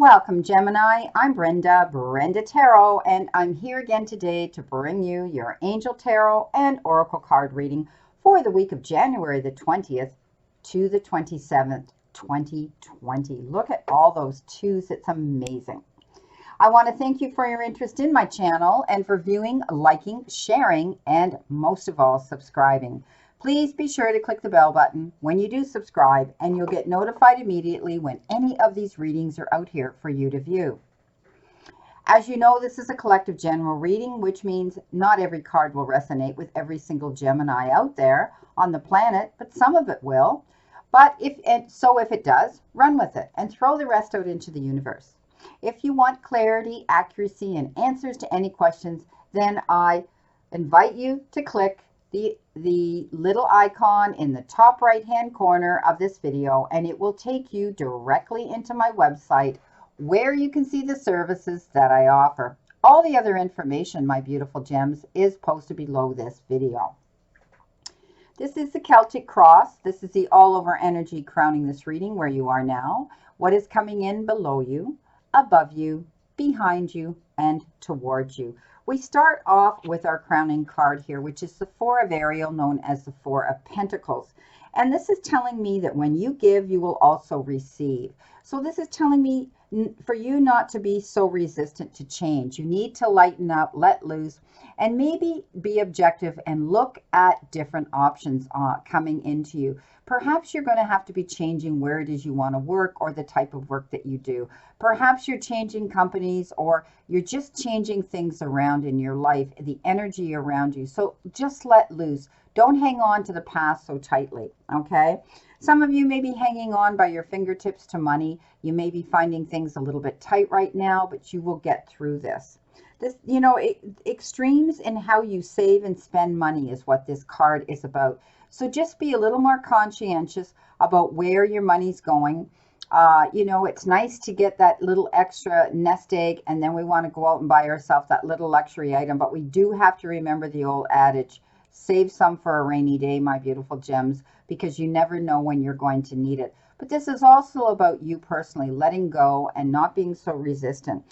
Welcome, Gemini. I'm Brenda Tarot, and I'm here again today to bring you your Angel Tarot and Oracle card reading for the week of January the 20th to the 27th, 2020. Look at all those twos. It's amazing. I want to thank you for your interest in my channel and for viewing, liking, sharing, and most of all, subscribing. Please be sure to click the bell button when you do subscribe, and you'll get notified immediately when any of these readings are out here for you to view. As you know, this is a collective general reading, which means not every card will resonate with every single Gemini out there on the planet, but some of it will. But if it does, run with it and throw the rest out into the universe. If you want clarity, accuracy, and answers to any questions, then I invite you to click the little icon in the top right hand corner of this video, and it will take you directly into my website where you can see the services that I offer. All the other information, my beautiful gems, is posted below this video. This is the Celtic Cross. This is the all over energy crowning this reading where you are now. What is coming in below you, above you, behind you, and towards you. We start off with our crowning card here, which is the Four of Ariel, known as the Four of Pentacles. And this is telling me that when you give, you will also receive. So this is telling me for you not to be so resistant to change. You need to lighten up, let loose, and maybe be objective and look at different options coming into you. Perhaps you're going to have to be changing where it is you want to work or the type of work that you do. Perhaps you're changing companies, or you're just changing things around in your life, the energy around you. So just let loose. Don't hang on to the past so tightly, okay? Some of you may be hanging on by your fingertips to money. You may be finding things a little bit tight right now, but you will get through this. Extremes in how you save and spend money is what this card is about. So just be a little more conscientious about where your money's going. It's nice to get that little extra nest egg, and then we want to go out and buy ourselves that little luxury item. But we do have to remember the old adage, save some for a rainy day, my beautiful gems, because you never know when you're going to need it. But this is also about you personally letting go and not being so resistant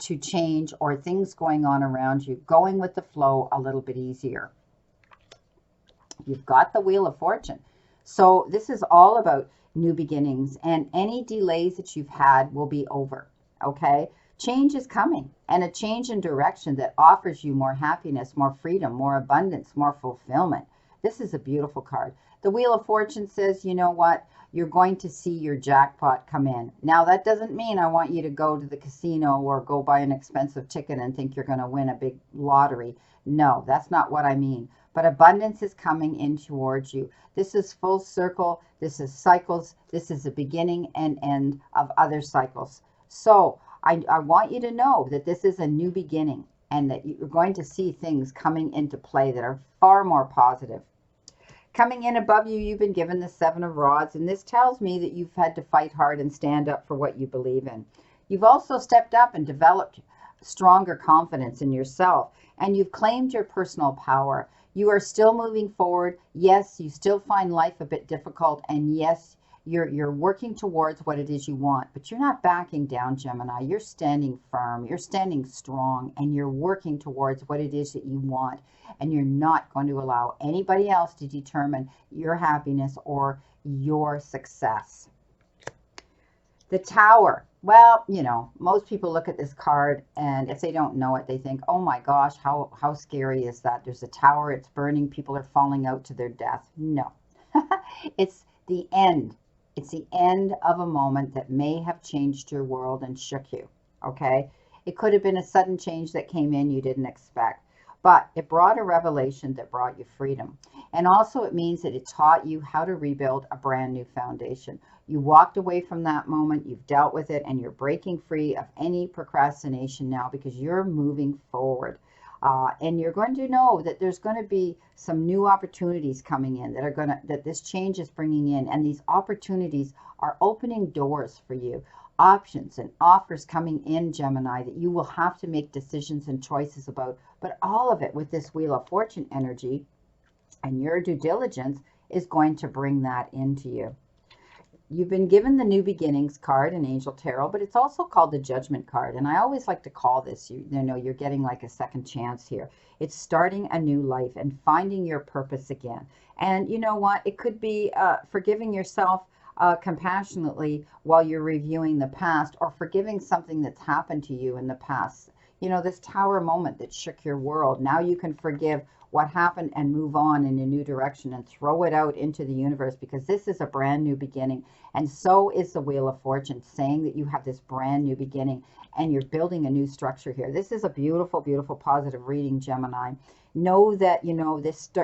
to change or things going on around you, going with the flow a little bit easier. You've got the Wheel of Fortune. So this is all about new beginnings, and any delays that you've had will be over, okay? Change is coming, and a change in direction that offers you more happiness, more freedom, more abundance, more fulfillment. This is a beautiful card. The Wheel of Fortune says, you know what? You're going to see your jackpot come in. Now, that doesn't mean I want you to go to the casino or go buy an expensive ticket and think you're going to win a big lottery. No, that's not what I mean. But abundance is coming in towards you. This is full circle. This is cycles. This is the beginning and end of other cycles. So I want you to know that this is a new beginning, and that you're going to see things coming into play that are far more positive. Coming in above you, you've been given the Seven of Rods, and this tells me that you've had to fight hard and stand up for what you believe in. You've also stepped up and developed stronger confidence in yourself, and you've claimed your personal power. You are still moving forward. Yes, you still find life a bit difficult, and yes, you're working towards what it is you want, but you're not backing down, Gemini. You're standing firm, you're standing strong, and you're working towards what it is that you want, and you're not going to allow anybody else to determine your happiness or your success. The Tower. Well, most people look at this card, and if they don't know it, they think, oh my gosh, how scary is that? There's a tower, it's burning, people are falling out to their death. No, it's the end. It's the end of a moment that may have changed your world and shook you, okay? It could have been a sudden change that came in you didn't expect, but it brought a revelation that brought you freedom. And also it means that it taught you how to rebuild a brand new foundation. You walked away from that moment, you've dealt with it, and you're breaking free of any procrastination now because you're moving forward. And you're going to know that there's going to be some new opportunities coming in that this change is bringing in. And these opportunities are opening doors for you. Options and offers coming in, Gemini, that you will have to make decisions and choices about. But all of it with this Wheel of Fortune energy and your due diligence is going to bring that into you. You've been given the New Beginnings card in Angel Tarot, but it's also called the Judgment card. And I always like to call this, you know, you're getting like a second chance here. It's starting a new life and finding your purpose again. And you know what? It could be forgiving yourself compassionately while you're reviewing the past, or forgiving something that's happened to you in the past. You know, this tower moment that shook your world. Now you can forgive what happened and move on in a new direction and throw it out into the universe, because this is a brand new beginning. And so is the Wheel of Fortune, saying that you have this brand new beginning and you're building a new structure here. This is a beautiful, beautiful, positive reading, Gemini. Know that, you know,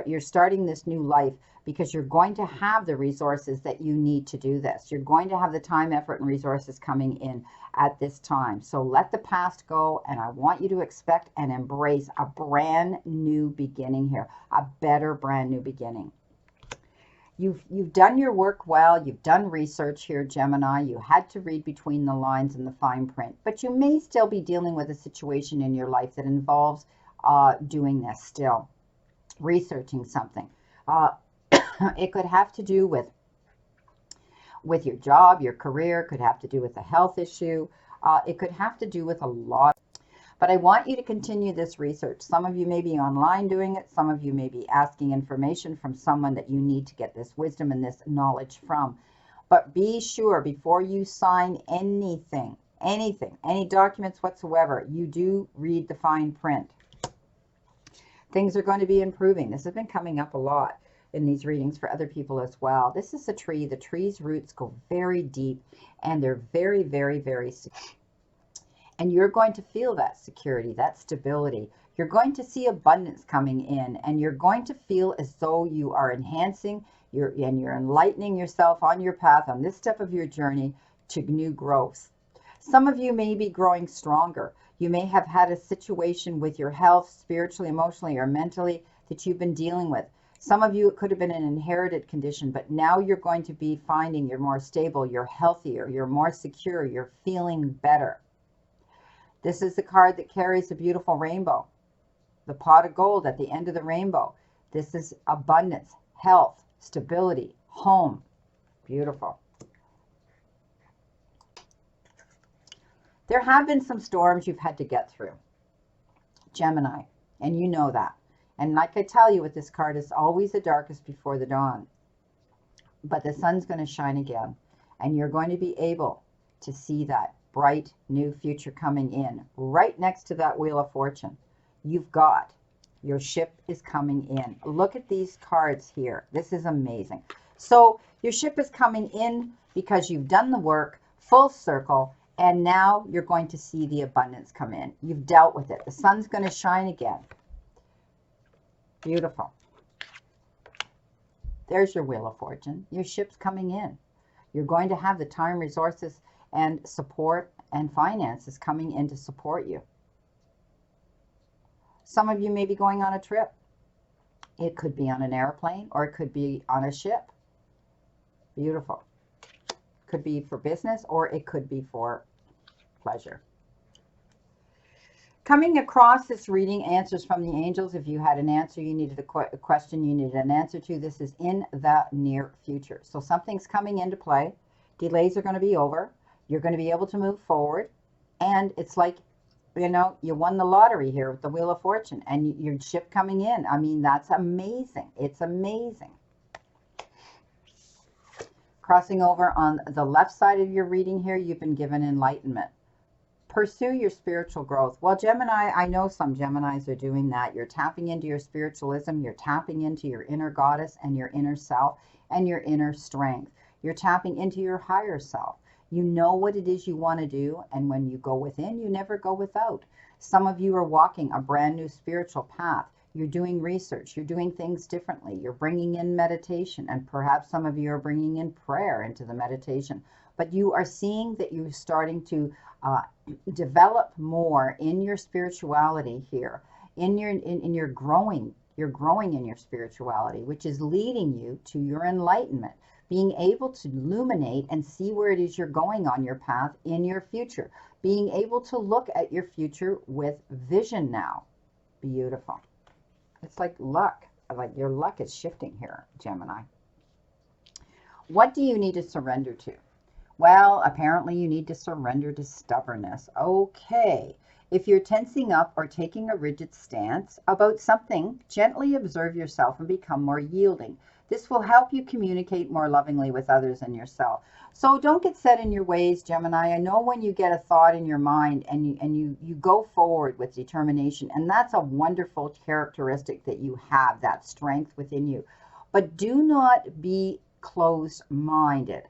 you're starting this new life because you're going to have the resources that you need to do this. You're going to have the time, effort, and resources coming in at this time. So let the past go, and I want you to expect and embrace a brand new beginning here, a better brand new beginning. You've done your work well. You've done research here, Gemini. You had to read between the lines and the fine print, but you may still be dealing with a situation in your life that involves doing this still, researching something. It could have to do with your job, your career, could have to do with a health issue. It could have to do with a lot. But I want you to continue this research. Some of you may be online doing it. Some of you may be asking information from someone that you need to get this wisdom and this knowledge from. But be sure before you sign anything, any documents whatsoever, you do read the fine print. Things are going to be improving. This has been coming up a lot in these readings for other people as well. This is a tree. The tree's roots go very deep, and they're very, very, very secure. And you're going to feel that security, that stability. You're going to see abundance coming in, and you're going to feel as though you are enhancing, you're enlightening yourself on your path, on this step of your journey to new growth. Some of you may be growing stronger. You may have had a situation with your health, spiritually, emotionally, or mentally, that you've been dealing with. Some of you, it could have been an inherited condition, but now you're going to be finding you're more stable, you're healthier, you're more secure, you're feeling better. This is the card that carries a beautiful rainbow, the pot of gold at the end of the rainbow. This is abundance, health, stability, home. Beautiful. There have been some storms you've had to get through, Gemini, and you know that. And like I tell you with this card, it's always the darkest before the dawn. But the sun's going to shine again, and you're going to be able to see that bright new future coming in. Right next to that Wheel of Fortune, you've got your ship is coming in. Look at these cards here. This is amazing. So your ship is coming in because you've done the work, full circle, and now you're going to see the abundance come in. You've dealt with it. The sun's going to shine again. Beautiful. There's your Wheel of Fortune. Your ship's coming in. You're going to have the time, resources, and support and finances coming in to support you. Some of you may be going on a trip. It could be on an airplane, or it could be on a ship. Beautiful. Could be for business, or it could be for pleasure. Coming across this reading, answers from the angels. If you had an answer, you needed a question you needed an answer to, this is in the near future. So something's coming into play. Delays are going to be over. You're going to be able to move forward. And it's like, you know, you won the lottery here with the Wheel of Fortune and your ship coming in. I mean, that's amazing. It's amazing. Crossing over on the left side of your reading here, you've been given enlightenment. Pursue your spiritual growth. Well, Gemini, I know some Geminis are doing that. You're tapping into your spiritualism. You're tapping into your inner goddess and your inner self and your inner strength. You're tapping into your higher self. You know what it is you want to do, and when you go within, you never go without. Some of you are walking a brand new spiritual path. You're doing research. You're doing things differently. You're bringing in meditation, and perhaps some of you are bringing in prayer into the meditation. But you are seeing that you're starting to develop more in your spirituality here. You're growing in your spirituality, which is leading you to your enlightenment. Being able to illuminate and see where it is you're going on your path in your future. Being able to look at your future with vision now. Beautiful. It's like luck. Like your luck is shifting here, Gemini. What do you need to surrender to? Well, apparently you need to surrender to stubbornness. Okay. If you're tensing up or taking a rigid stance about something, gently observe yourself and become more yielding. This will help you communicate more lovingly with others and yourself. So don't get set in your ways, Gemini. I know when you get a thought in your mind and you go forward with determination, and that's a wonderful characteristic that you have, that strength within you. But do not be closed-minded.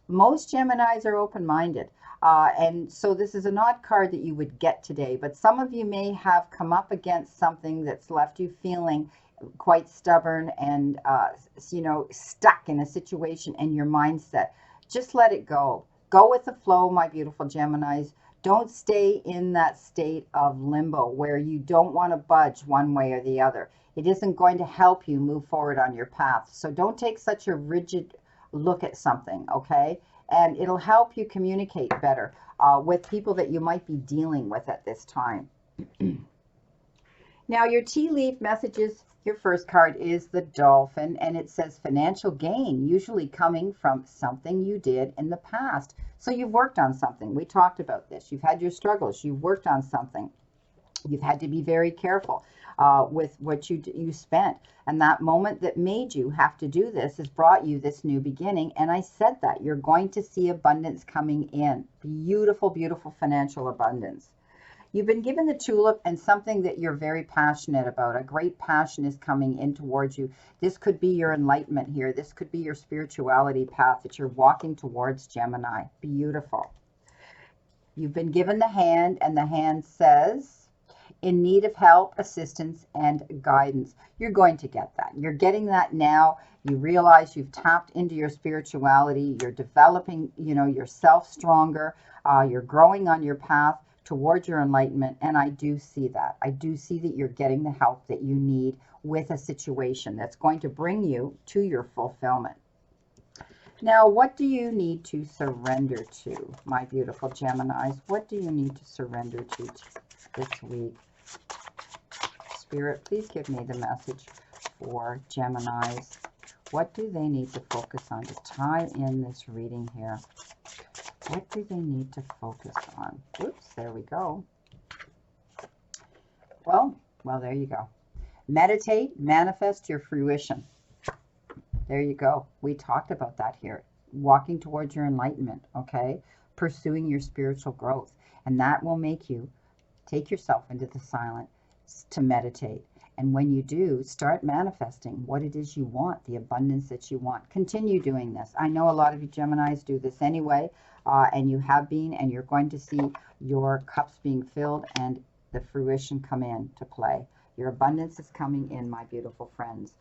Most Geminis are open-minded. And so this is an odd card that you would get today, but some of you may have come up against something that's left you feeling quite stubborn and, stuck in a situation and your mindset. Just let it go. Go with the flow, my beautiful Geminis. Don't stay in that state of limbo where you don't want to budge one way or the other. It isn't going to help you move forward on your path. So don't take such a rigid look at something, okay? And it'll help you communicate better with people that you might be dealing with at this time. Now, your tea leaf messages, your first card is the Dolphin, and it says financial gain, usually coming from something you did in the past. So you've worked on something. We talked about this. You've had your struggles. You've worked on something. You've had to be very careful with what you spent. And that moment that made you have to do this has brought you this new beginning. And I said that you're going to see abundance coming in. Beautiful, beautiful financial abundance. You've been given the tulip and something that you're very passionate about. A great passion is coming in towards you. This could be your enlightenment here. This could be your spirituality path that you're walking towards, Gemini. Beautiful. You've been given the hand, and the hand says, in need of help, assistance, and guidance. You're going to get that. You're getting that now. You realize you've tapped into your spirituality. You're developing, yourself stronger. You're growing on your path towards your enlightenment, and I do see that. I do see that you're getting the help that you need with a situation that's going to bring you to your fulfillment. Now, what do you need to surrender to, my beautiful Geminis? What do you need to surrender to this week? Spirit, please give me the message for Geminis. What do they need to focus on to tie in this reading here? What do they need to focus on? Oops, there we go. Well, there you go. Meditate, manifest your fruition. There you go. We talked about that here. Walking towards your enlightenment, okay? Pursuing your spiritual growth. And that will make you take yourself into the silence to meditate. And when you do, start manifesting what it is you want, the abundance that you want. Continue doing this. I know a lot of you Geminis do this anyway, and you have been, and you're going to see your cups being filled and the fruition come in to play. Your abundance is coming in, my beautiful friends,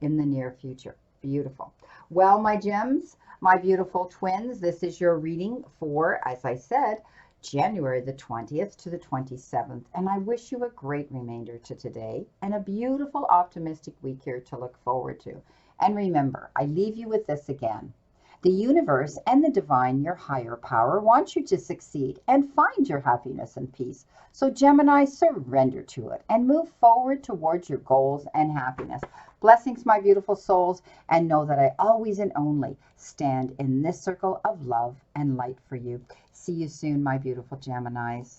in the near future. Beautiful. Well, my gems, my beautiful twins, this is your reading for, as I said, January the 20th to the 27th. And I wish you a great remainder to today and a beautiful, optimistic week here to look forward to. And remember, I leave you with this again. The universe and the divine, your higher power, want you to succeed and find your happiness and peace. So Gemini, surrender to it and move forward towards your goals and happiness. Blessings, my beautiful souls, and know that I always and only stand in this circle of love and light for you. See you soon, my beautiful Geminis.